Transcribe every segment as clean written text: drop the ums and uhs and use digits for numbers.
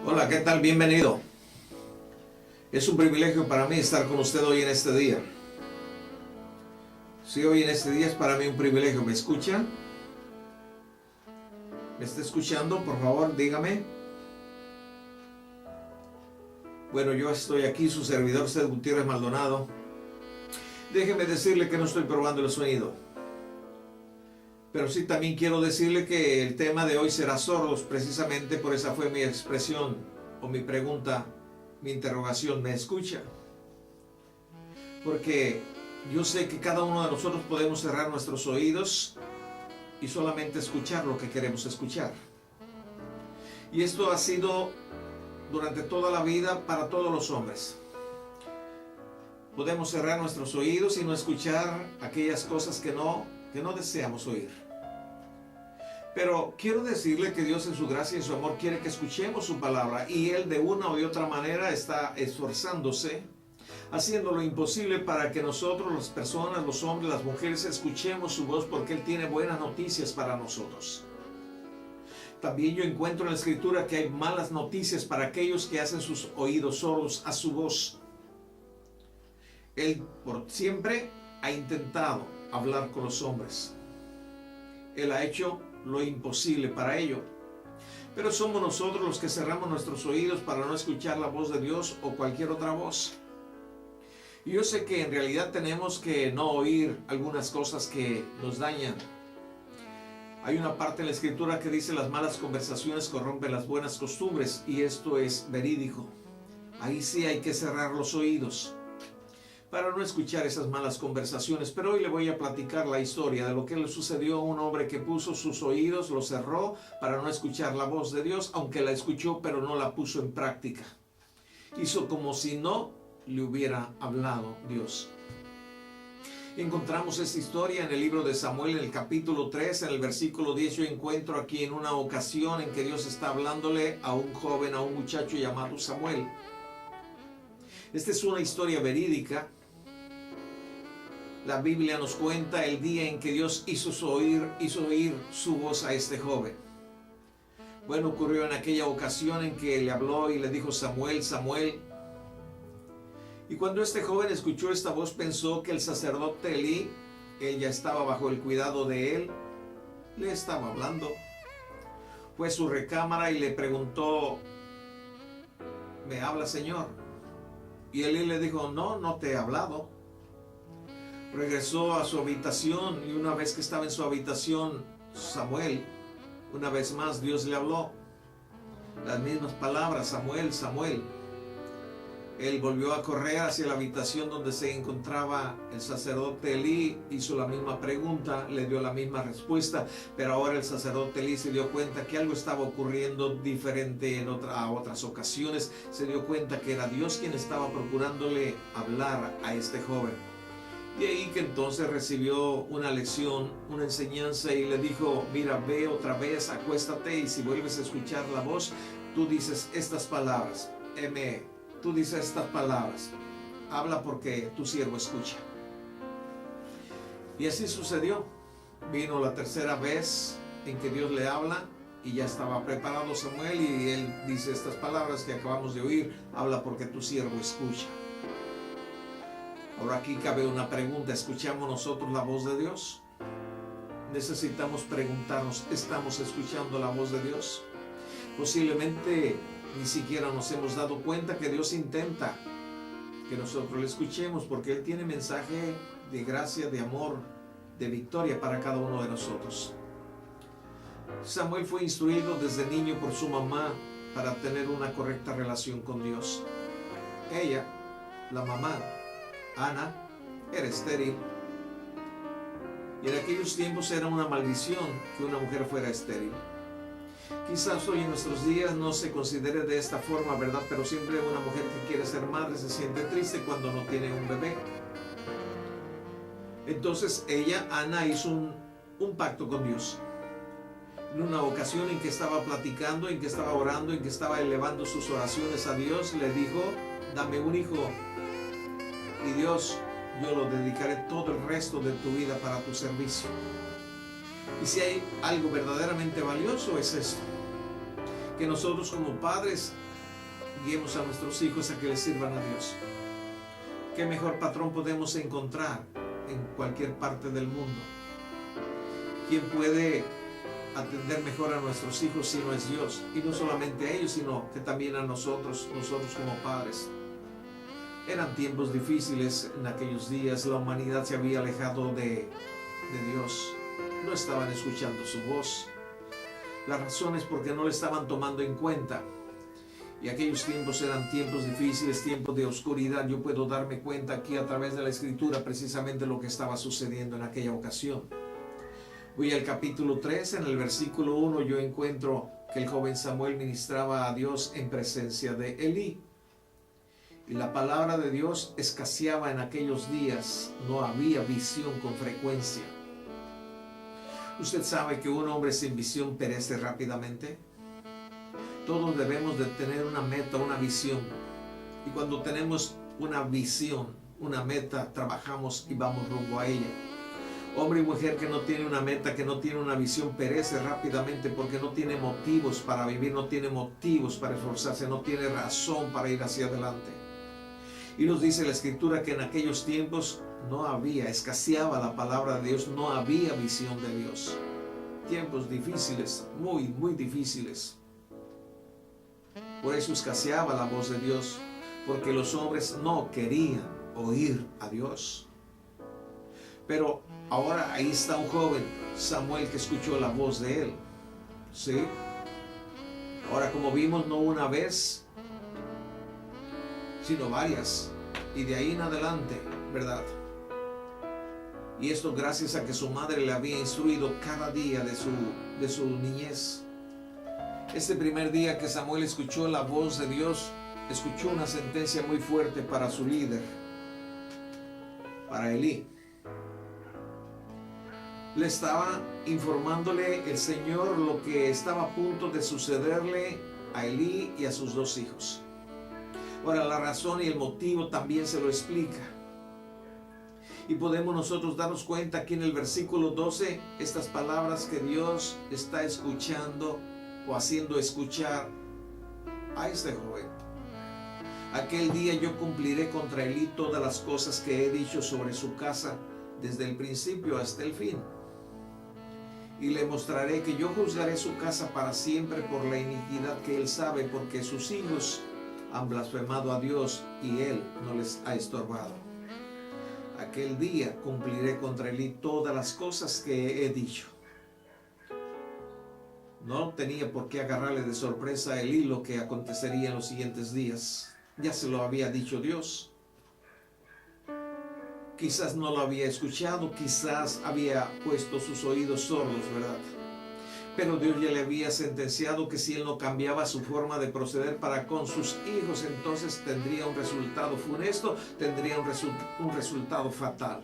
Hola, ¿qué tal? Bienvenido. Es un privilegio para mí estar con usted hoy en este día. Sí, hoy en este día es para mí un privilegio. ¿Me escucha? ¿Me está escuchando? Por favor, dígame. Bueno, yo estoy aquí, su servidor César Gutiérrez Maldonado. Déjeme decirle que no estoy probando el sonido. Pero sí también quiero decirle que el tema de hoy será sordos, precisamente por esa fue mi expresión o mi pregunta, mi interrogación. ¿Me escucha? Porque yo sé que cada uno de nosotros podemos cerrar nuestros oídos y solamente escuchar lo que queremos escuchar. Y esto ha sido durante toda la vida para todos los hombres. Podemos cerrar nuestros oídos y no escuchar aquellas cosas que no deseamos oír. Pero quiero decirle que Dios en su gracia y en su amor quiere que escuchemos su palabra, y Él de una u otra manera está esforzándose, haciendo lo imposible para que nosotros, las personas, los hombres, las mujeres, escuchemos su voz, porque Él tiene buenas noticias para nosotros. También yo encuentro en la Escritura que hay malas noticias para aquellos que hacen sus oídos sordos a su voz. Él por siempre ha intentado hablar con los hombres. Él ha hecho lo imposible para ello. Pero somos nosotros los que cerramos nuestros oídos para no escuchar la voz de Dios o cualquier otra voz. Y yo sé que en realidad tenemos que no oír algunas cosas que nos dañan. Hay una parte en la Escritura que dice: las malas conversaciones corrompen las buenas costumbres, y esto es verídico. Ahí sí hay que cerrar los oídos para no escuchar esas malas conversaciones. Pero hoy le voy a platicar la historia de lo que le sucedió a un hombre que puso sus oídos, los cerró para no escuchar la voz de Dios, aunque la escuchó pero no la puso en práctica. Hizo como si no le hubiera hablado Dios. Encontramos esta historia en el libro de Samuel, en el capítulo 3, en el versículo 10. Yo encuentro aquí en una ocasión en que Dios está hablándole a un joven, a un muchacho llamado Samuel. Esta es una historia verídica. La Biblia nos cuenta el día en que Dios hizo oír su voz a este joven. Bueno, ocurrió en aquella ocasión en que le habló y le dijo: Samuel, Samuel. Y cuando este joven escuchó esta voz, pensó que el sacerdote Elí, él ya estaba bajo el cuidado de él, le estaba hablando. Fue a su recámara y le preguntó: ¿me habla, Señor? Y Elí le dijo: no te he hablado. Regresó a su habitación, y una vez que estaba en su habitación, Samuel, una vez más Dios le habló. Las mismas palabras: Samuel, Samuel. Él volvió a correr hacia la habitación donde se encontraba el sacerdote Elí, hizo la misma pregunta, le dio la misma respuesta, pero ahora el sacerdote Elí se dio cuenta que algo estaba ocurriendo diferente a otras ocasiones. Se dio cuenta que era Dios quien estaba procurándole hablar a este joven. De ahí que entonces recibió una lección, una enseñanza, y le dijo: mira, ve otra vez, acuéstate, y si vuelves a escuchar la voz, tú dices estas palabras: tú dices estas palabras, habla porque tu siervo escucha. Y así sucedió. Vino la tercera vez en que Dios le habla, y ya estaba preparado Samuel, y él dice estas palabras que acabamos de oír: habla porque tu siervo escucha. Ahora aquí cabe una pregunta: ¿escuchamos nosotros la voz de Dios? Necesitamos preguntarnos: ¿estamos escuchando la voz de Dios? Posiblemente ni siquiera nos hemos dado cuenta que Dios intenta que nosotros le escuchemos, porque Él tiene mensaje de gracia, de amor, de victoria para cada uno de nosotros. Samuel fue instruido desde niño por su mamá para tener una correcta relación con Dios. Ella, la mamá, Ana, era estéril, y en aquellos tiempos era una maldición que una mujer fuera estéril. Quizás hoy en nuestros días no se considere de esta forma, ¿verdad? Pero siempre una mujer que quiere ser madre se siente triste cuando no tiene un bebé. Entonces ella, Ana, hizo un pacto con Dios. En una ocasión en que estaba platicando, en que estaba orando, en que estaba elevando sus oraciones a Dios, le dijo: dame un hijo, y Dios, yo lo dedicaré todo el resto de tu vida para tu servicio. Y si hay algo verdaderamente valioso, es esto: que nosotros como padres guiemos a nuestros hijos a que les sirvan a Dios. ¿Qué mejor patrón podemos encontrar en cualquier parte del mundo? ¿Quién puede atender mejor a nuestros hijos si no es Dios? Y no solamente a ellos, sino que también a nosotros como padres. Eran tiempos difíciles en aquellos días. La humanidad se había alejado de Dios. No estaban escuchando su voz. La razón es porque no le estaban tomando en cuenta. Y aquellos tiempos eran tiempos difíciles, tiempos de oscuridad. Yo puedo darme cuenta aquí a través de la Escritura precisamente lo que estaba sucediendo en aquella ocasión. Voy al capítulo 3, en el versículo 1 yo encuentro que el joven Samuel ministraba a Dios en presencia de Elí. Y la palabra de Dios escaseaba en aquellos días, no había visión con frecuencia. ¿Usted sabe que un hombre sin visión perece rápidamente? Todos debemos de tener una meta, una visión. Y cuando tenemos una visión, una meta, trabajamos y vamos rumbo a ella. Hombre y mujer que no tiene una meta, que no tiene una visión, perece rápidamente porque no tiene motivos para vivir, no tiene motivos para esforzarse, no tiene razón para ir hacia adelante. Y nos dice la Escritura que en aquellos tiempos no había, escaseaba la palabra de Dios, no había visión de Dios. Tiempos difíciles, muy, muy difíciles. Por eso escaseaba la voz de Dios, porque los hombres no querían oír a Dios. Pero ahora ahí está un joven, Samuel, que escuchó la voz de él. ¿Sí? Ahora, como vimos, no una vez, sino varias. Y de ahí en adelante, ¿verdad? Y esto gracias a que su madre le había instruido cada día de su niñez. Este primer día que Samuel escuchó la voz de Dios, escuchó una sentencia muy fuerte para su líder, para Elí. Le estaba informándole el Señor lo que estaba a punto de sucederle a Elí y a sus dos hijos. Ahora, la razón y el motivo también se lo explica. Y podemos nosotros darnos cuenta aquí en el versículo 12, estas palabras que Dios está escuchando o haciendo escuchar a este joven. Aquel día yo cumpliré contra Elí todas las cosas que he dicho sobre su casa desde el principio hasta el fin. Y le mostraré que yo juzgaré su casa para siempre por la iniquidad que él sabe, porque sus hijos han blasfemado a Dios y él no les ha estorbado. Aquel día cumpliré contra Elí todas las cosas que he dicho. No tenía por qué agarrarle de sorpresa a Elí lo que acontecería en los siguientes días. Ya se lo había dicho Dios. Quizás no lo había escuchado, quizás había puesto sus oídos sordos, ¿verdad? Pero Dios ya le había sentenciado que si él no cambiaba su forma de proceder para con sus hijos, entonces tendría un resultado funesto, tendría un resultado fatal.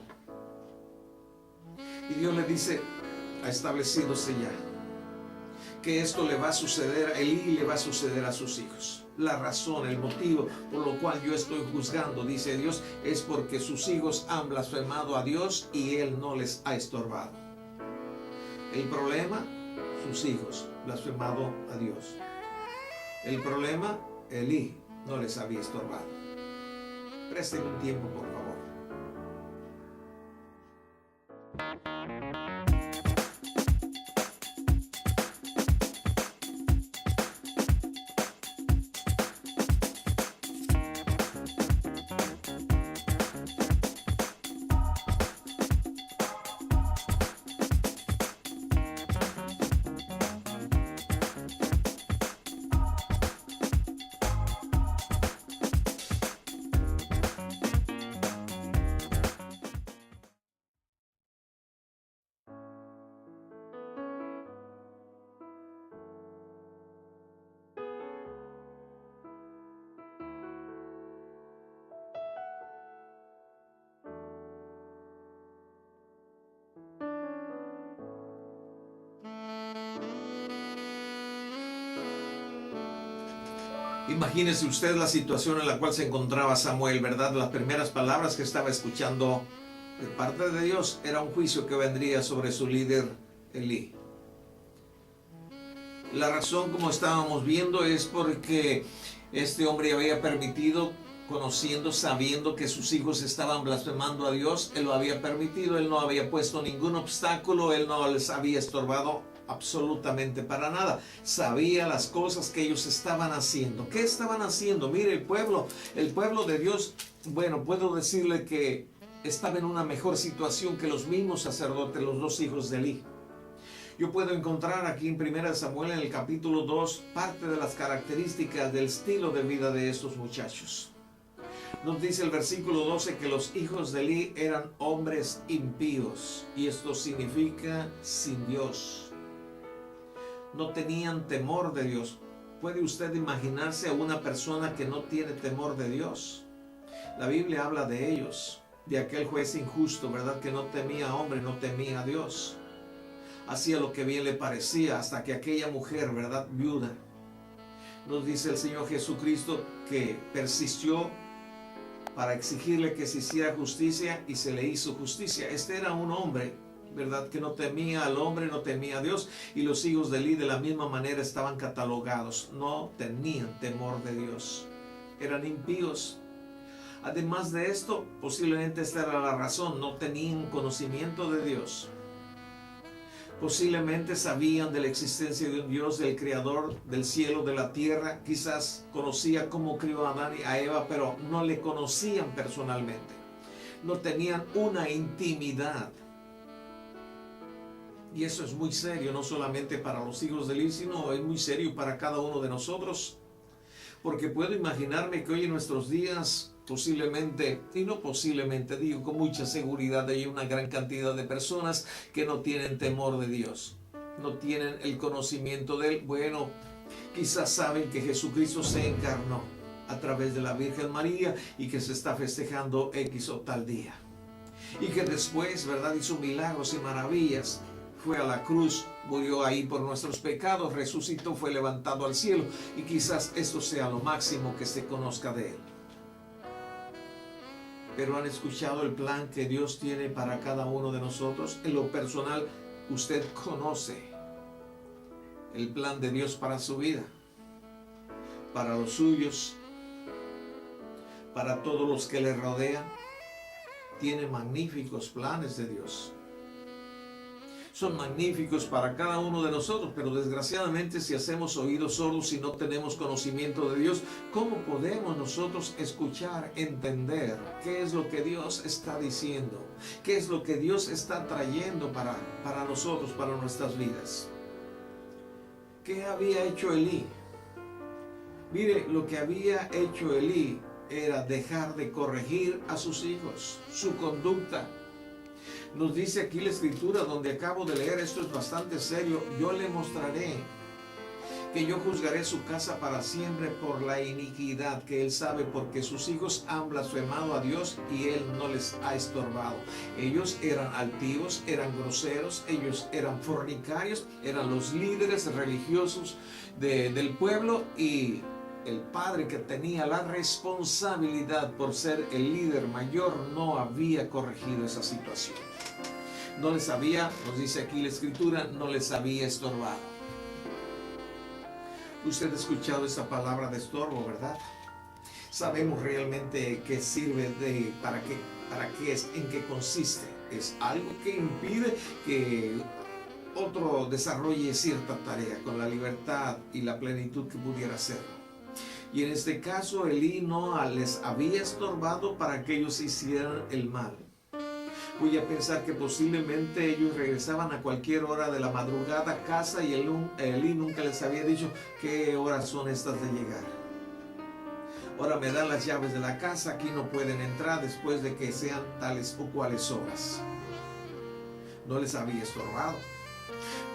Y Dios le dice, ha establecídose ya, que esto le va a suceder a Elí y le va a suceder a sus hijos. La razón, el motivo por lo cual yo estoy juzgando, dice Dios, es porque sus hijos han blasfemado a Dios y Él no les ha estorbado. El problema, sus hijos blasfemado a Dios. El problema, Elí no les había estorbado. Presten un tiempo, por favor. Imagínese usted la situación en la cual se encontraba Samuel, ¿verdad? Las primeras palabras que estaba escuchando de parte de Dios era un juicio que vendría sobre su líder Elí. La razón, como estábamos viendo, es porque este hombre había permitido, conociendo, sabiendo que sus hijos estaban blasfemando a Dios, él lo había permitido, él no había puesto ningún obstáculo, él no les había estorbado absolutamente para nada. Sabía las cosas que ellos estaban haciendo. ¿Qué estaban haciendo? Mire, el pueblo de Dios, bueno, puedo decirle que estaba en una mejor situación que los mismos sacerdotes, los dos hijos de Elí. Yo puedo encontrar aquí en 1 Samuel, en el capítulo 2, parte de las características del estilo de vida de estos muchachos. Nos dice el versículo 12 que los hijos de Elí eran hombres impíos, y esto significa sin Dios. No tenían temor de Dios. ¿Puede usted imaginarse a una persona que no tiene temor de Dios? La Biblia habla de ellos, de aquel juez injusto, ¿verdad? Que no temía a hombre, no temía a Dios. Hacía lo que bien le parecía, hasta que aquella mujer, ¿verdad?, viuda, nos dice el Señor Jesucristo que persistió para exigirle que se hiciera justicia, y se le hizo justicia. Este era un hombre, ¿verdad?, que no temía al hombre, no temía a Dios, y los hijos de Elí de la misma manera estaban catalogados, no tenían temor de Dios, eran impíos. Además de esto, posiblemente esta era la razón, no tenían conocimiento de Dios. Posiblemente sabían de la existencia de un Dios, del creador del cielo, de la tierra. Quizás conocía cómo crió a Adán y a Eva, pero no le conocían personalmente. No tenían una intimidad. Y eso es muy serio, no solamente para los hijos de Elí, sino es muy serio para cada uno de nosotros. Porque puedo imaginarme que hoy en nuestros días, posiblemente, y no posiblemente, digo con mucha seguridad, hay una gran cantidad de personas que no tienen temor de Dios, no tienen el conocimiento de Él. Bueno, quizás saben que Jesucristo se encarnó a través de la Virgen María y que se está festejando X o tal día. Y que después, ¿verdad?, hizo milagros y maravillas. Fue a la cruz, murió ahí por nuestros pecados, resucitó, fue levantado al cielo, y quizás esto sea lo máximo que se conozca de Él. Pero han escuchado el plan que Dios tiene para cada uno de nosotros. En lo personal, usted conoce el plan de Dios para su vida, para los suyos, para todos los que le rodean. Tiene magníficos planes de Dios. Son magníficos para cada uno de nosotros, pero desgraciadamente, si hacemos oídos sordos y no tenemos conocimiento de Dios, ¿cómo podemos nosotros escuchar, entender qué es lo que Dios está diciendo? ¿Qué es lo que Dios está trayendo para nosotros, para nuestras vidas? ¿Qué había hecho Elí? Mire, lo que había hecho Elí era dejar de corregir a sus hijos, su conducta. Nos dice aquí la escritura donde acabo de leer, esto es bastante serio: yo le mostraré que yo juzgaré su casa para siempre por la iniquidad que él sabe, porque sus hijos han blasfemado a Dios y él no les ha estorbado. Ellos eran altivos, eran groseros, ellos eran fornicarios, eran los líderes religiosos del pueblo, y el padre que tenía la responsabilidad por ser el líder mayor no había corregido esa situación. No les había, nos dice aquí la escritura, no les había estorbado. Usted ha escuchado esa palabra de estorbo, ¿verdad? Sabemos realmente qué sirve, para qué es, en qué consiste. Es algo que impide que otro desarrolle cierta tarea con la libertad y la plenitud que pudiera hacerlo. Y en este caso, Elí no les había estorbado para que ellos hicieran el mal. Voy a pensar que posiblemente ellos regresaban a cualquier hora de la madrugada a casa, y Elí nunca les había dicho qué horas son estas de llegar. Ahora me dan las llaves de la casa, aquí no pueden entrar después de que sean tales o cuales horas. No les había estorbado.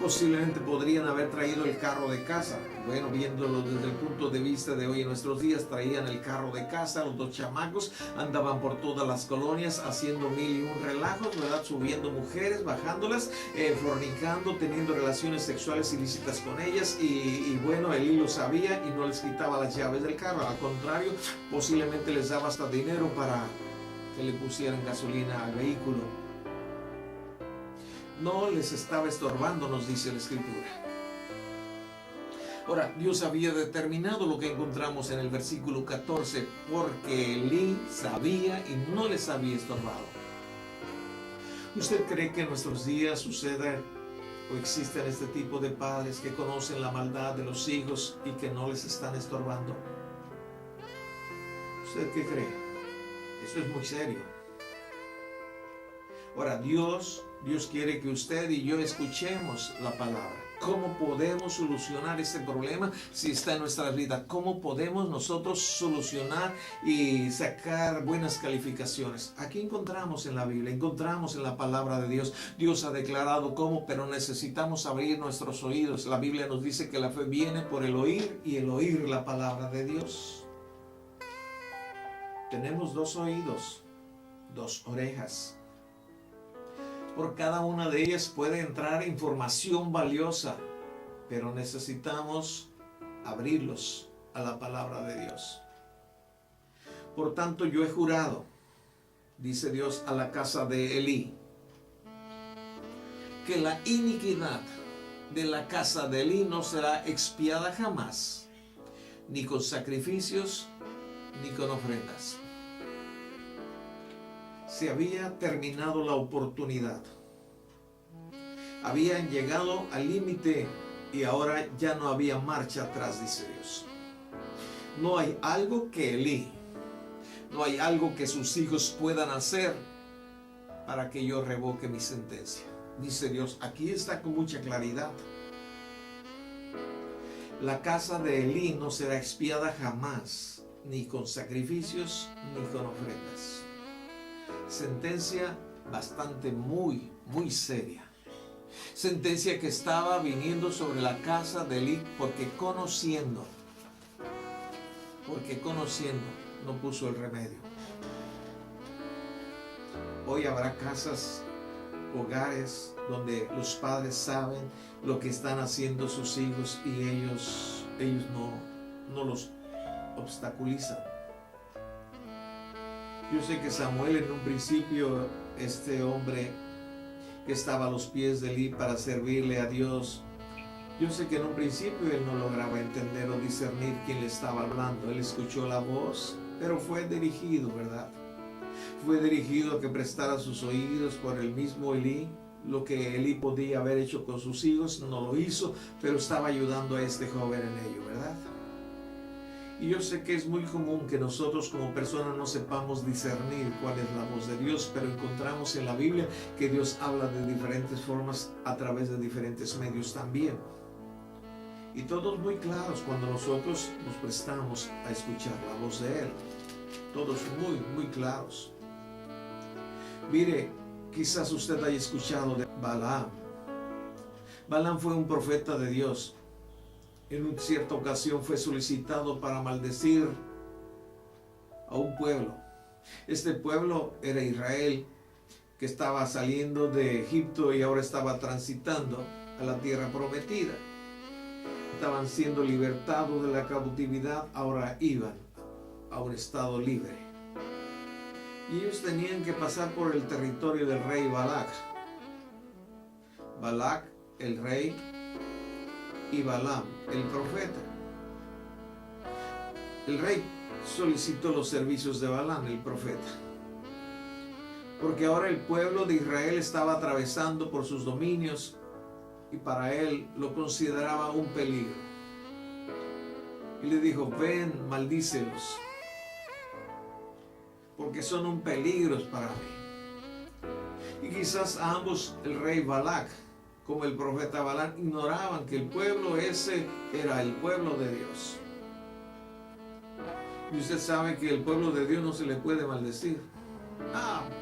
Posiblemente podrían haber traído el carro de casa. Bueno, viéndolo desde el punto de vista de hoy en nuestros días, traían el carro de casa. Los dos chamacos andaban por todas las colonias haciendo mil y un relajos, ¿verdad? Subiendo mujeres, bajándolas, fornicando, teniendo relaciones sexuales ilícitas con ellas. Y bueno, Elí lo sabía y no les quitaba las llaves del carro. Al contrario, posiblemente les daba hasta dinero para que le pusieran gasolina al vehículo. No les estaba estorbando, nos dice la escritura. Ahora, Dios había determinado lo que encontramos en el versículo 14, porque Elí sabía y no les había estorbado. ¿Usted cree que en nuestros días sucede o existen este tipo de padres que conocen la maldad de los hijos y que no les están estorbando? ¿Usted qué cree? Eso es muy serio. Ahora, Dios quiere que usted y yo escuchemos la palabra. ¿Cómo podemos solucionar este problema si está en nuestras vidas? ¿Cómo podemos nosotros solucionar y sacar buenas calificaciones? Aquí encontramos en la Biblia, encontramos en la palabra de Dios. Dios ha declarado cómo, pero necesitamos abrir nuestros oídos. La Biblia nos dice que la fe viene por el oír y el oír la palabra de Dios. Tenemos 2 oídos, 2 orejas. Por cada una de ellas puede entrar información valiosa, pero necesitamos abrirlos a la palabra de Dios. Por tanto, yo he jurado, dice Dios a la casa de Elí, que la iniquidad de la casa de Elí no será expiada jamás, ni con sacrificios, ni con ofrendas. Se había terminado la oportunidad. Habían llegado al límite y ahora ya no había marcha atrás, dice Dios. No hay algo que Elí, no hay algo que sus hijos puedan hacer para que yo revoque mi sentencia. Dice Dios, aquí está con mucha claridad. La casa de Elí no será expiada jamás, ni con sacrificios, ni con ofrendas. Sentencia bastante muy muy seria. Sentencia que estaba viniendo sobre la casa de Elí porque conociendo no puso el remedio. Hoy habrá casas, hogares donde los padres saben lo que están haciendo sus hijos y ellos no los obstaculizan. Yo sé que Samuel en un principio, este hombre que estaba a los pies de Elí para servirle a Dios, yo sé que en un principio él no lograba entender o discernir quién le estaba hablando. Él escuchó la voz, pero fue dirigido, ¿verdad? Fue dirigido a que prestara sus oídos por el mismo Elí. Lo que Elí podía haber hecho con sus hijos, no lo hizo, pero estaba ayudando a este joven en ello, ¿verdad? Y yo sé que es muy común que nosotros como personas no sepamos discernir cuál es la voz de Dios, pero encontramos en la Biblia que Dios habla de diferentes formas a través de diferentes medios también. Y todos muy claros cuando nosotros nos prestamos a escuchar la voz de Él. Todos muy claros. Mire, quizás usted haya escuchado de Balaam. Balaam fue un profeta de Dios. En una cierta ocasión fue solicitado para maldecir a un pueblo. Este pueblo era Israel, que estaba saliendo de Egipto y ahora estaba transitando a la tierra prometida. Estaban siendo libertados de la cautividad, ahora iban a un estado libre. Y ellos tenían que pasar por el territorio del rey Balac. Balac, el rey, y Balaam, el profeta. El rey solicitó los servicios de Balaam, el profeta, porque ahora el pueblo de Israel estaba atravesando por sus dominios y para él lo consideraba un peligro. Y le dijo, ven, maldícelos, porque son un peligro para mí. Y quizás ambos, el rey Balac como el profeta Balaam, ignoraban que el pueblo ese era el pueblo de Dios. Y usted sabe que el pueblo de Dios no se le puede maldecir.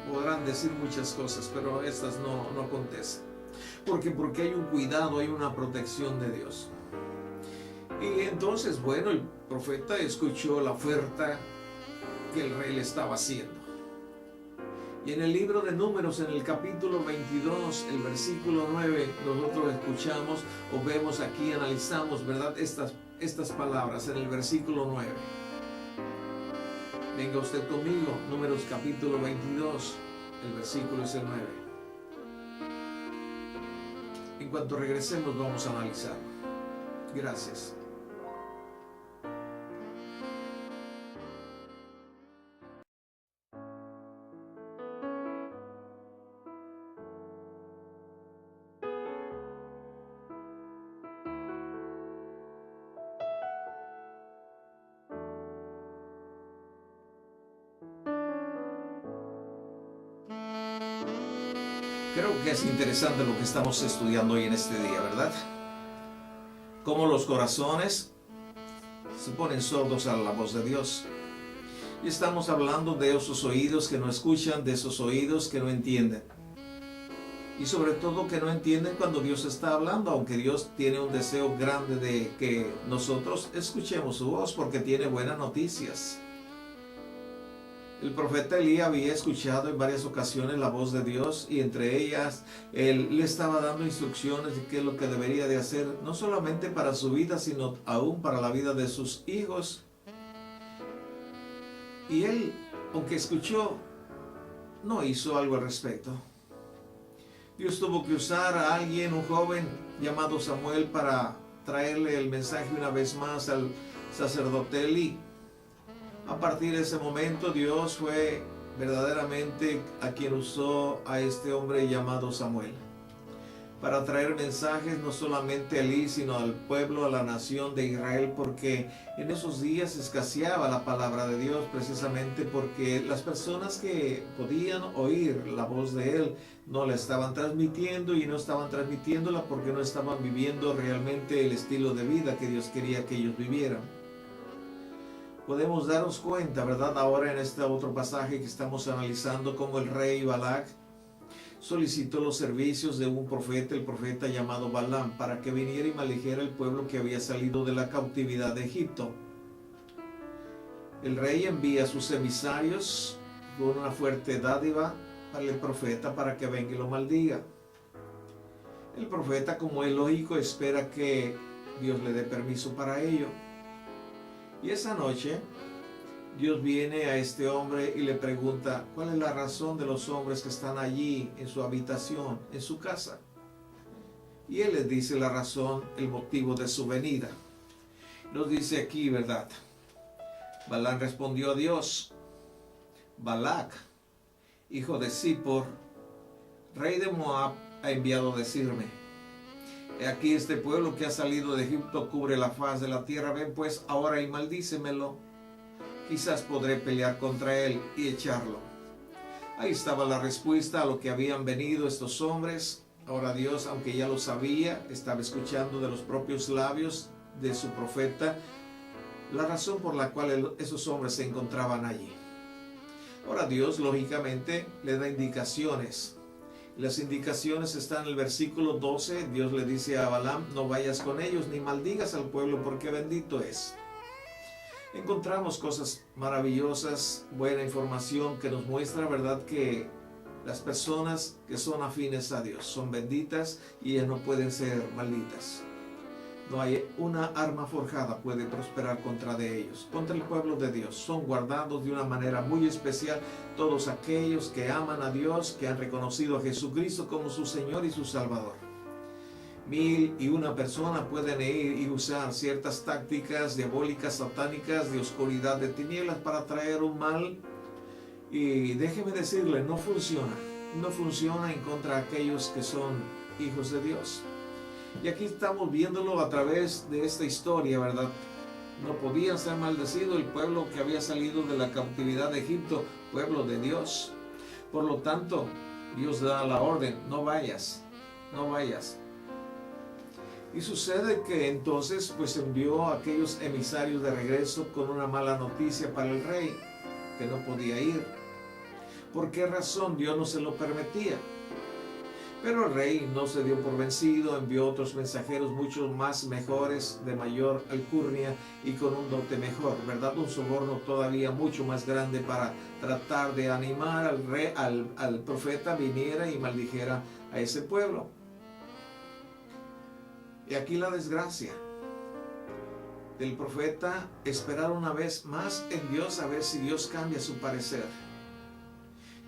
Podrán decir muchas cosas, pero estas no acontecen. Porque hay un cuidado, hay una protección de Dios. Y entonces, bueno, el profeta escuchó la oferta que el rey le estaba haciendo. Y en el libro de Números, en el capítulo 22, el versículo 9, nosotros escuchamos o vemos aquí, analizamos, ¿verdad? Estas palabras en el versículo 9. Venga usted conmigo, Números capítulo 22, el versículo es el 9. En cuanto regresemos vamos a analizar. Gracias. Creo que es interesante lo que estamos estudiando hoy en este día, ¿verdad? Cómo los corazones se ponen sordos a la voz de Dios. Y estamos hablando de esos oídos que no escuchan, de esos oídos que no entienden. Y sobre todo que no entienden cuando Dios está hablando, aunque Dios tiene un deseo grande de que nosotros escuchemos su voz porque tiene buenas noticias. El profeta Elías había escuchado en varias ocasiones la voz de Dios y entre ellas él le estaba dando instrucciones de qué es lo que debería de hacer, no solamente para su vida, sino aún para la vida de sus hijos. Y él, aunque escuchó, no hizo algo al respecto. Dios tuvo que usar a alguien, un joven llamado Samuel, para traerle el mensaje una vez más al sacerdote Elí. A partir de ese momento, Dios fue verdaderamente a quien usó a este hombre llamado Samuel para traer mensajes no solamente a Elí, sino al pueblo, a la nación de Israel, porque en esos días escaseaba la palabra de Dios, precisamente porque las personas que podían oír la voz de Él no la estaban transmitiendo, y no estaban transmitiéndola porque no estaban viviendo realmente el estilo de vida que Dios quería que ellos vivieran. Podemos darnos cuenta, ¿verdad?, ahora en este otro pasaje que estamos analizando, cómo el rey Balac solicitó los servicios de un profeta, el profeta llamado Balaam, para que viniera y maldijera el pueblo que había salido de la cautividad de Egipto. El rey envía a sus emisarios con una fuerte dádiva para el profeta para que venga y lo maldiga. El profeta, como es lógico, espera que Dios le dé permiso para ello. Y esa noche Dios viene a este hombre y le pregunta cuál es la razón de los hombres que están allí en su habitación, en su casa. Y él les dice la razón, el motivo de su venida. Nos dice aquí, ¿verdad? Balaam respondió a Dios: Balac, hijo de Zippor, rey de Moab, ha enviado a decirme: he aquí este pueblo que ha salido de Egipto cubre la faz de la tierra. Ven pues ahora y maldícemelo. Quizás podré pelear contra él y echarlo. Ahí estaba la respuesta a lo que habían venido estos hombres. Ahora Dios, aunque ya lo sabía, estaba escuchando de los propios labios de su profeta la razón por la cual esos hombres se encontraban allí. Ahora Dios, lógicamente, le da indicaciones. Las indicaciones están en el versículo 12. Dios le dice a Balaam: no vayas con ellos ni maldigas al pueblo, porque bendito es. Encontramos cosas maravillosas, buena información que nos muestra, ¿verdad?, que las personas que son afines a Dios son benditas y ellas no pueden ser malditas. No hay una arma forjada puede prosperar contra de ellos, contra el pueblo de Dios. Son guardados de una manera muy especial todos aquellos que aman a Dios, que han reconocido a Jesucristo como su Señor y su Salvador. 1001 personas pueden ir y usar ciertas tácticas diabólicas, satánicas, de oscuridad, de tinieblas, para traer un mal. Y déjeme decirle, no funciona en contra de aquellos que son hijos de Dios. Y aquí estamos viéndolo a través de esta historia, ¿verdad? No podía ser maldecido el pueblo que había salido de la cautividad de Egipto, pueblo de Dios. Por lo tanto, Dios da la orden: no vayas, no vayas. Y sucede que entonces pues envió a aquellos emisarios de regreso con una mala noticia para el rey, que no podía ir. ¿Por qué razón? Dios no se lo permitía. Pero el rey no se dio por vencido, envió otros mensajeros mucho más mejores, de mayor alcurnia y con un dote mejor, ¿verdad? Un soborno todavía mucho más grande para tratar de animar al rey, al profeta, viniera y maldijera a ese pueblo. Y aquí la desgracia del profeta: esperar una vez más en Dios a ver si Dios cambia su parecer.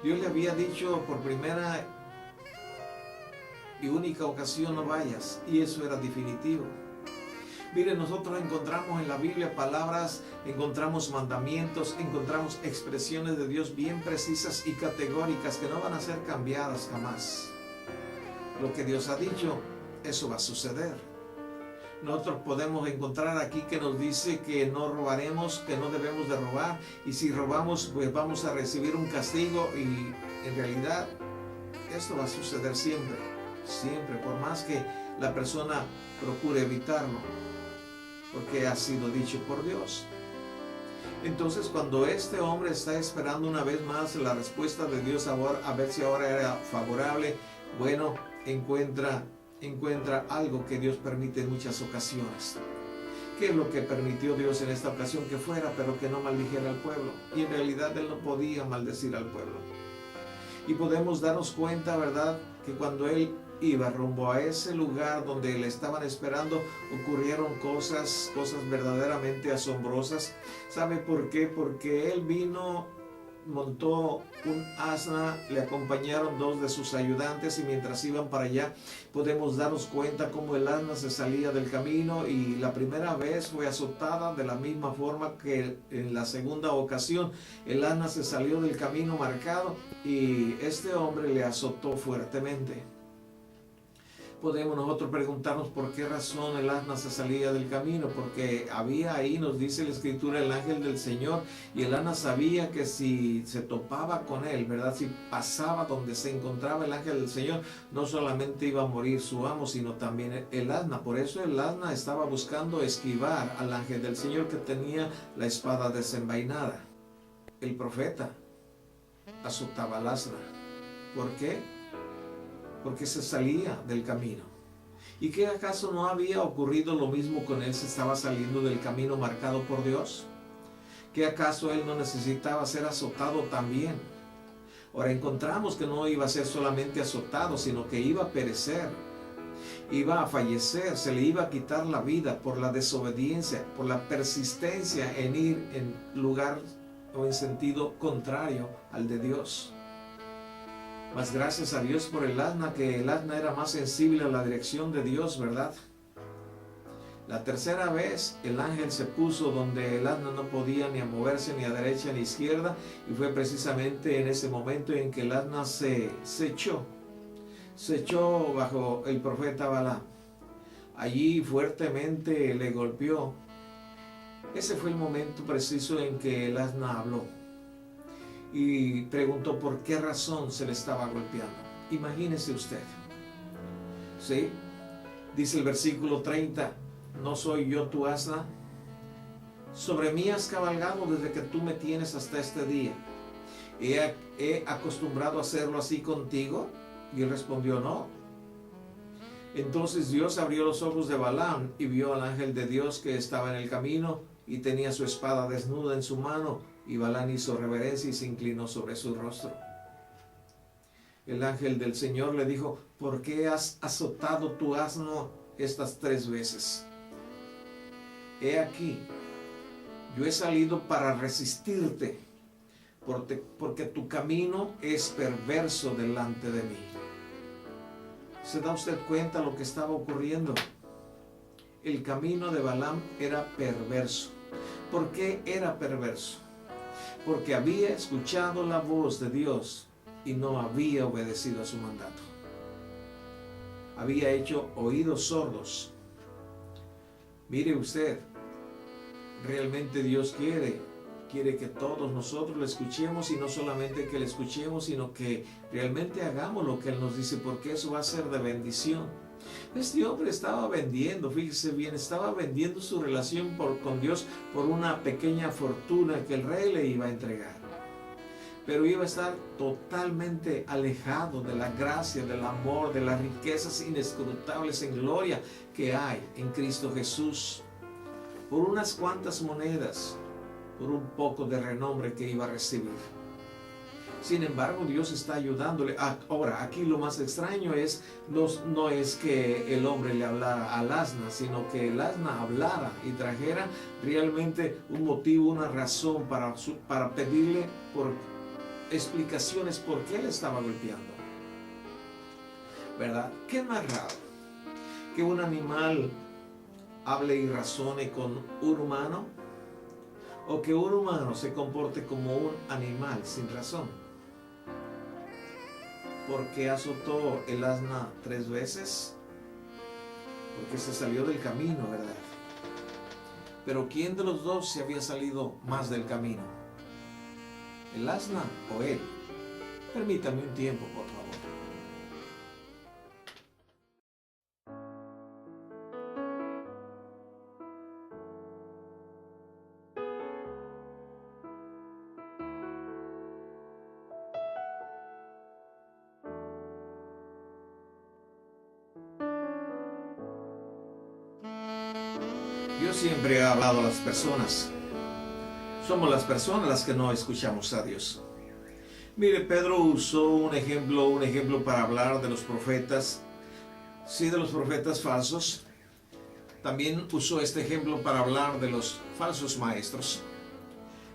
Dios le había dicho por primera y única ocasión: no vayas, y eso era definitivo. Miren, nosotros encontramos en la Biblia palabras, encontramos mandamientos, encontramos expresiones de Dios bien precisas y categóricas que no van a ser cambiadas jamás. Lo que Dios ha dicho, eso va a suceder. Nosotros podemos encontrar aquí que nos dice que no robaremos, que no debemos de robar, y si robamos pues vamos a recibir un castigo, y en realidad esto va a suceder siempre, siempre, por más que la persona procure evitarlo, porque ha sido dicho por Dios. Entonces, cuando este hombre está esperando una vez más la respuesta de Dios a ver si ahora era favorable, bueno, encuentra algo que Dios permite en muchas ocasiones. ¿Qué es lo que permitió Dios en esta ocasión? Que fuera, pero que no maldijera al pueblo. Y en realidad Él no podía maldecir al pueblo. Y podemos darnos cuenta, ¿verdad?, que cuando Él iba rumbo a ese lugar donde le estaban esperando, ocurrieron cosas verdaderamente asombrosas. ¿Sabe por qué? Porque Él vino, montó un asna, le acompañaron dos de sus ayudantes, y mientras iban para allá podemos darnos cuenta cómo el asna se salía del camino, y la primera vez fue azotada de la misma forma que en la segunda ocasión. El asna se salió del camino marcado y este hombre le azotó fuertemente. Podemos nosotros preguntarnos por qué razón el asna se salía del camino, porque había ahí, nos dice la escritura, el ángel del Señor, y el asna sabía que si se topaba con él, ¿verdad?, si pasaba donde se encontraba el ángel del Señor, no solamente iba a morir su amo, sino también el asna. Por eso el asna estaba buscando esquivar al ángel del Señor, que tenía la espada desenvainada. El profeta azotaba al asna. ¿Por qué? Porque se salía del camino. ¿Y qué acaso no había ocurrido lo mismo con él? Se estaba saliendo del camino marcado por Dios. ¿Qué acaso él no necesitaba ser azotado también? Ahora encontramos que no iba a ser solamente azotado, sino que iba a perecer, iba a fallecer, se le iba a quitar la vida por la desobediencia, por la persistencia en ir en lugar o en sentido contrario al de Dios. Mas gracias a Dios por el asna, que el asna era más sensible a la dirección de Dios, ¿verdad? La tercera vez el ángel se puso donde el asna no podía ni a moverse ni a derecha ni a izquierda, y fue precisamente en ese momento en que el asna se echó bajo el profeta Balaam. Allí fuertemente le golpeó. Ese fue el momento preciso en que el asna habló y preguntó por qué razón se le estaba golpeando. Imagínese usted, ¿sí? Dice el versículo 30, ¿no soy yo tu asna? Sobre mí has cabalgado desde que tú me tienes hasta este día. ¿He acostumbrado a hacerlo así contigo? Y él respondió, no. Entonces Dios abrió los ojos de Balaam y vio al ángel de Dios que estaba en el camino y tenía su espada desnuda en su mano. Y Balaam hizo reverencia y se inclinó sobre su rostro. El ángel del Señor le dijo, ¿por qué has azotado tu asno estas 3 veces? He aquí, yo he salido para resistirte, porque tu camino es perverso delante de mí. ¿Se da usted cuenta lo que estaba ocurriendo? El camino de Balaam era perverso. ¿Por qué era perverso? Porque había escuchado la voz de Dios y no había obedecido a su mandato. Había hecho oídos sordos. Mire usted, realmente Dios quiere que todos nosotros le escuchemos, y no solamente que le escuchemos, sino que realmente hagamos lo que Él nos dice, porque eso va a ser de bendición. Este hombre estaba vendiendo, fíjese bien, estaba vendiendo su relación con Dios por una pequeña fortuna que el rey le iba a entregar. Pero iba a estar totalmente alejado de la gracia, del amor, de las riquezas inescrutables en gloria que hay en Cristo Jesús. Por unas cuantas monedas, por un poco de renombre que iba a recibir. Sin embargo, Dios está ayudándole. Ahora, aquí lo más extraño no es que el hombre le hablara al asna, sino que el asna hablara y trajera realmente un motivo, una razón para pedirle por explicaciones por qué le estaba golpeando. ¿Verdad? ¿Qué es más raro? ¿Que un animal hable y razone con un humano? ¿O que un humano se comporte como un animal sin razón? ¿Por qué azotó el asna 3 veces? Porque se salió del camino, ¿verdad? Pero ¿quién de los dos se había salido más del camino? ¿El asna o él? Permítame un tiempo, por favor. Dios siempre ha hablado a las personas. Somos las personas las que no escuchamos a Dios. Mire, Pedro usó un ejemplo para hablar de los profetas, sí, de los profetas falsos. También usó este ejemplo para hablar de los falsos maestros.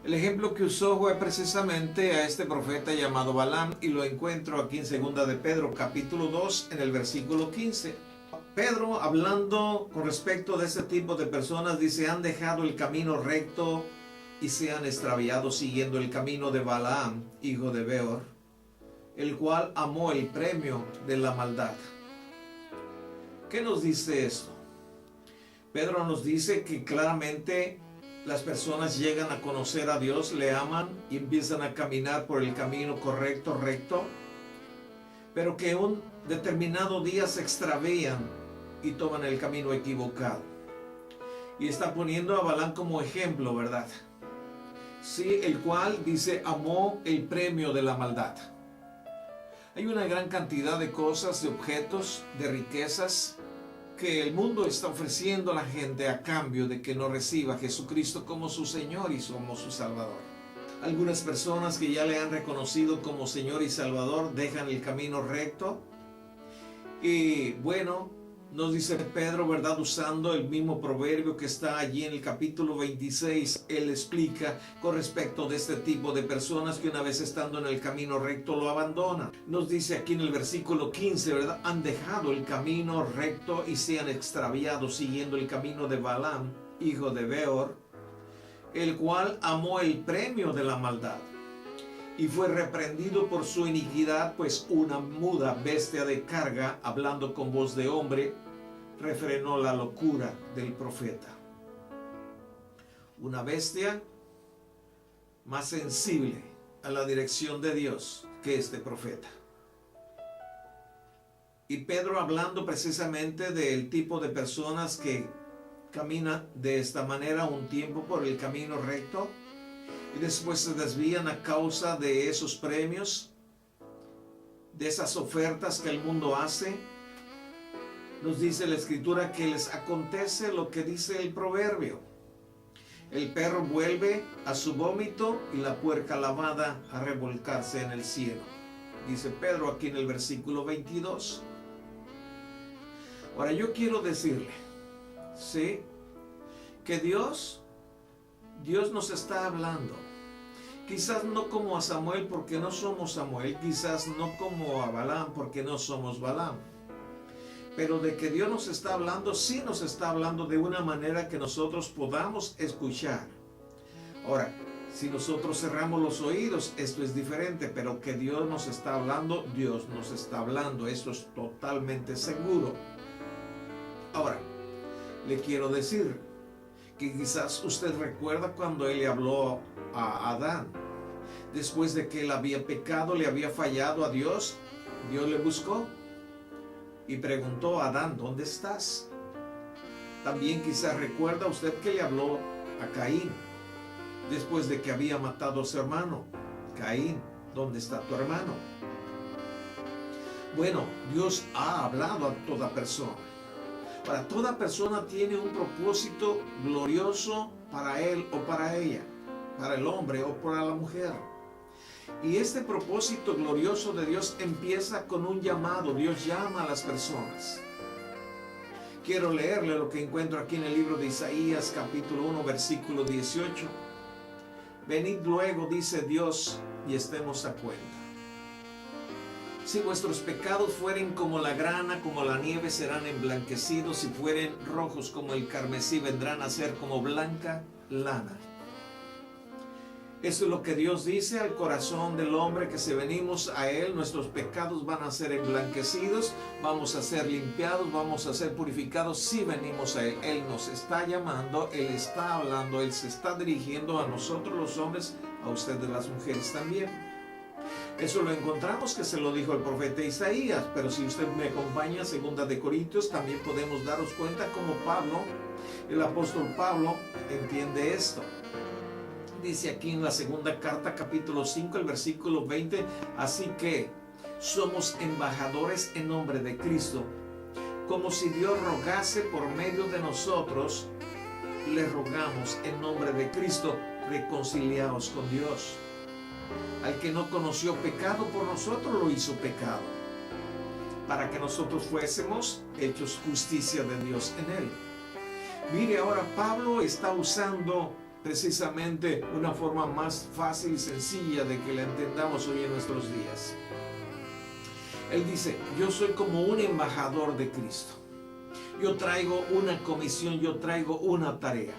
El ejemplo que usó fue precisamente a este profeta llamado Balaam, y lo encuentro aquí en 2 de Pedro, capítulo 2, en el versículo 15. Pedro, hablando con respecto de este tipo de personas, dice: han dejado el camino recto y se han extraviado siguiendo el camino de Balaam, hijo de Beor, el cual amó el premio de la maldad. ¿Qué nos dice esto? Pedro nos dice que claramente las personas llegan a conocer a Dios, le aman y empiezan a caminar por el camino correcto, recto, pero que un determinado día se extravían y toman el camino equivocado. Y está poniendo a Balaam como ejemplo, ¿verdad? Sí, el cual dice amó el premio de la maldad. Hay una gran cantidad de cosas, de objetos, de riquezas que el mundo está ofreciendo a la gente a cambio de que no reciba a Jesucristo como su Señor y como su Salvador. Algunas personas que ya le han reconocido como Señor y Salvador dejan el camino recto. Y bueno, nos dice Pedro, ¿verdad? Usando el mismo proverbio que está allí en el capítulo 26, él explica con respecto de este tipo de personas que una vez estando en el camino recto lo abandonan. Nos dice aquí en el versículo 15, ¿verdad? Han dejado el camino recto y se han extraviado siguiendo el camino de Balaam, hijo de Beor, el cual amó el premio de la maldad y fue reprendido por su iniquidad, pues una muda bestia de carga, hablando con voz de hombre, refrenó la locura del profeta. Una bestia más sensible a la dirección de Dios que este profeta. Y Pedro, hablando precisamente del tipo de personas que caminan de esta manera un tiempo por el camino recto y después se desvían a causa de esos premios, de esas ofertas que el mundo hace, nos dice la Escritura que les acontece lo que dice el proverbio: el perro vuelve a su vómito y la puerca lavada a revolcarse en el cielo. Dice Pedro aquí en el versículo 22. Ahora yo quiero decirle, ¿sí?, que Dios nos está hablando. Quizás no como a Samuel porque no somos Samuel, quizás no como a Balaam porque no somos Balaam. Pero de que Dios nos está hablando, sí nos está hablando de una manera que nosotros podamos escuchar. Ahora, si nosotros cerramos los oídos, esto es diferente, pero que Dios nos está hablando, Dios nos está hablando, eso es totalmente seguro. Ahora, le quiero decir que quizás usted recuerda cuando Él le habló a Adán. Después de que él había pecado, le había fallado a Dios, Dios le buscó y preguntó a Adán: ¿dónde estás? También quizás recuerda usted que le habló a Caín después de que había matado a su hermano. Caín, ¿dónde está tu hermano? Bueno, Dios ha hablado a toda persona. Para toda persona tiene un propósito glorioso para él o para ella, para el hombre o para la mujer. Y este propósito glorioso de Dios empieza con un llamado. Dios llama a las personas. Quiero leerle lo que encuentro aquí en el libro de Isaías, capítulo 1, versículo 18. Venid luego, dice Dios, y estemos a cuenta. Si vuestros pecados fueren como la grana, como la nieve, serán emblanquecidos. Si fueren rojos como el carmesí, vendrán a ser como blanca lana. Eso es lo que Dios dice al corazón del hombre, que si venimos a Él, nuestros pecados van a ser emblanquecidos, vamos a ser limpiados, vamos a ser purificados si venimos a Él. Él nos está llamando, Él está hablando, Él se está dirigiendo a nosotros los hombres, a ustedes las mujeres también. Eso lo encontramos que se lo dijo el profeta Isaías, pero si usted me acompaña a 2 de Corintios, también podemos daros cuenta cómo Pablo, el apóstol Pablo, entiende esto. Dice aquí en la segunda carta, capítulo 5, el versículo 20, así que somos embajadores en nombre de Cristo, como si Dios rogase por medio de nosotros. le rogamos en nombre de Cristo, reconciliaos con Dios. Al que no conoció pecado, por nosotros lo hizo pecado, para que nosotros fuésemos hechos justicia de Dios en él. Mire, ahora Pablo está usando precisamente una forma más fácil y sencilla de que la entendamos hoy en nuestros días. Él dice, yo soy como un embajador de Cristo. Yo traigo una comisión, yo traigo una tarea.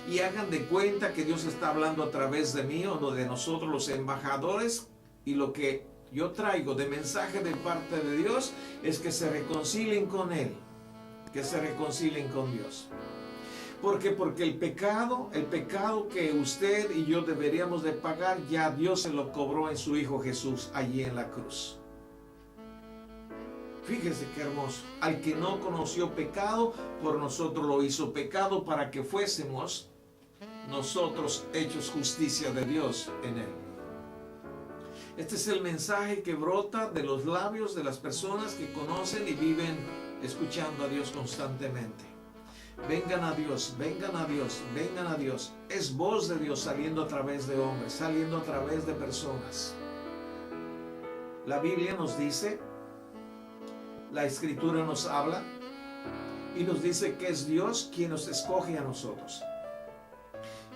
Y hagan de cuenta que Dios está hablando a través de mí o de nosotros los embajadores, y lo que yo traigo de mensaje de parte de Dios es que se reconcilien con Él, que se reconcilien con Dios. ¿Por qué? Porque el pecado que usted y yo deberíamos de pagar, ya Dios se lo cobró en su Hijo Jesús allí en la cruz. Fíjese qué hermoso. Al que no conoció pecado, por nosotros lo hizo pecado, para que fuésemos nosotros hechos justicia de Dios en él. Este es el mensaje que brota de los labios de las personas que conocen y viven escuchando a Dios constantemente. Vengan a Dios, vengan a Dios, vengan a Dios. Es voz de Dios saliendo a través de hombres, saliendo a través de personas. La Biblia nos dice, la Escritura nos habla y nos dice que es Dios quien nos escoge a nosotros,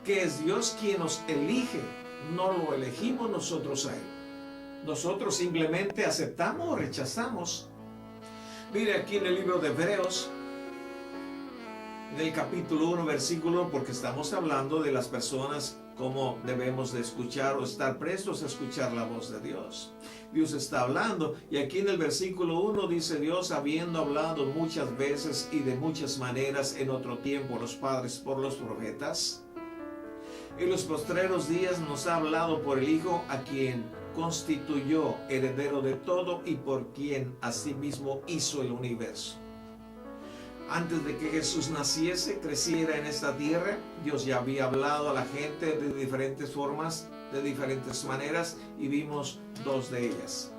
que es Dios quien nos elige, no lo elegimos nosotros a Él. Nosotros simplemente aceptamos o rechazamos. Mire aquí en el libro de Hebreos, en el capítulo 1, versículo, porque estamos hablando de las personas, cómo debemos de escuchar o estar prestos a escuchar la voz de Dios. Dios está hablando, y aquí en el versículo 1 dice, Dios, habiendo hablado muchas veces y de muchas maneras en otro tiempo a los padres por los profetas, en los postreros días nos ha hablado por el Hijo, a quien constituyó heredero de todo y por quien asimismo hizo el universo. Antes de que Jesús naciese, creciera en esta tierra, Dios ya había hablado a la gente de diferentes formas, de diferentes maneras, y vimos dos de ellas.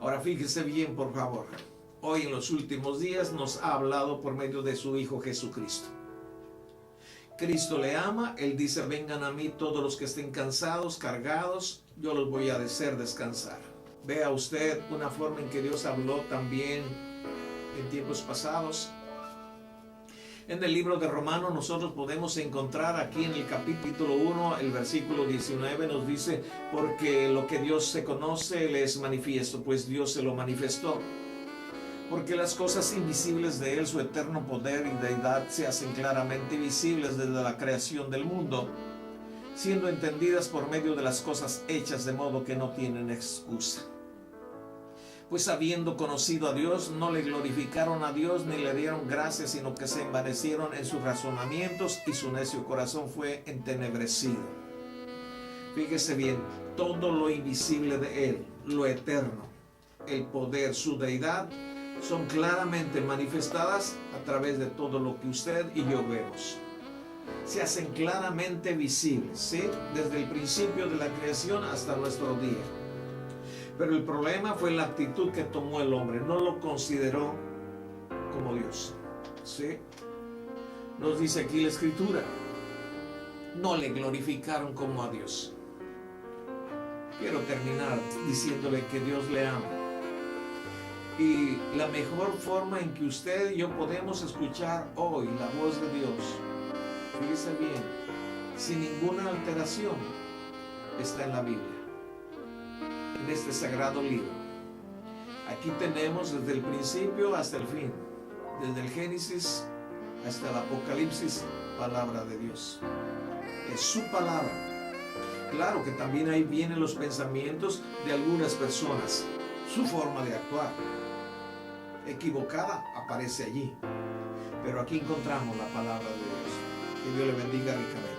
Ahora fíjese bien, por favor. Hoy en los últimos días nos ha hablado por medio de su Hijo Jesucristo. Cristo le ama, Él dice, vengan a mí todos los que estén cansados, cargados, yo los voy a hacer descansar. Vea usted una forma en que Dios habló también en tiempos pasados. En el libro de Romanos nosotros podemos encontrar aquí en el capítulo 1, el versículo 19 nos dice, porque lo que Dios se conoce le es manifiesto, pues Dios se lo manifestó. Porque las cosas invisibles de Él, su eterno poder y deidad, se hacen claramente visibles desde la creación del mundo, siendo entendidas por medio de las cosas hechas, de modo que no tienen excusa. Pues habiendo conocido a Dios, no le glorificaron a Dios ni le dieron gracias, sino que se envanecieron en sus razonamientos y su necio corazón fue entenebrecido. Fíjese bien, todo lo invisible de Él, lo eterno, el poder, su deidad, son claramente manifestadas a través de todo lo que usted y yo vemos. Se hacen claramente visibles, ¿sí? Desde el principio de la creación hasta nuestro día. Pero el problema fue la actitud que tomó el hombre. No lo consideró como Dios, ¿sí? Nos dice aquí la Escritura, no le glorificaron como a Dios. Quiero terminar diciéndole que Dios le ama. Y la mejor forma en que usted y yo podemos escuchar hoy la voz de Dios, fíjese bien, sin ninguna alteración, está en la Biblia, en este sagrado libro. Aquí tenemos desde el principio hasta el fin, desde el Génesis hasta el Apocalipsis, palabra de Dios. Es su palabra. Claro que también ahí vienen los pensamientos de algunas personas, su forma de actuar equivocada aparece allí, pero aquí encontramos la palabra de Dios. Que Dios le bendiga ricamente.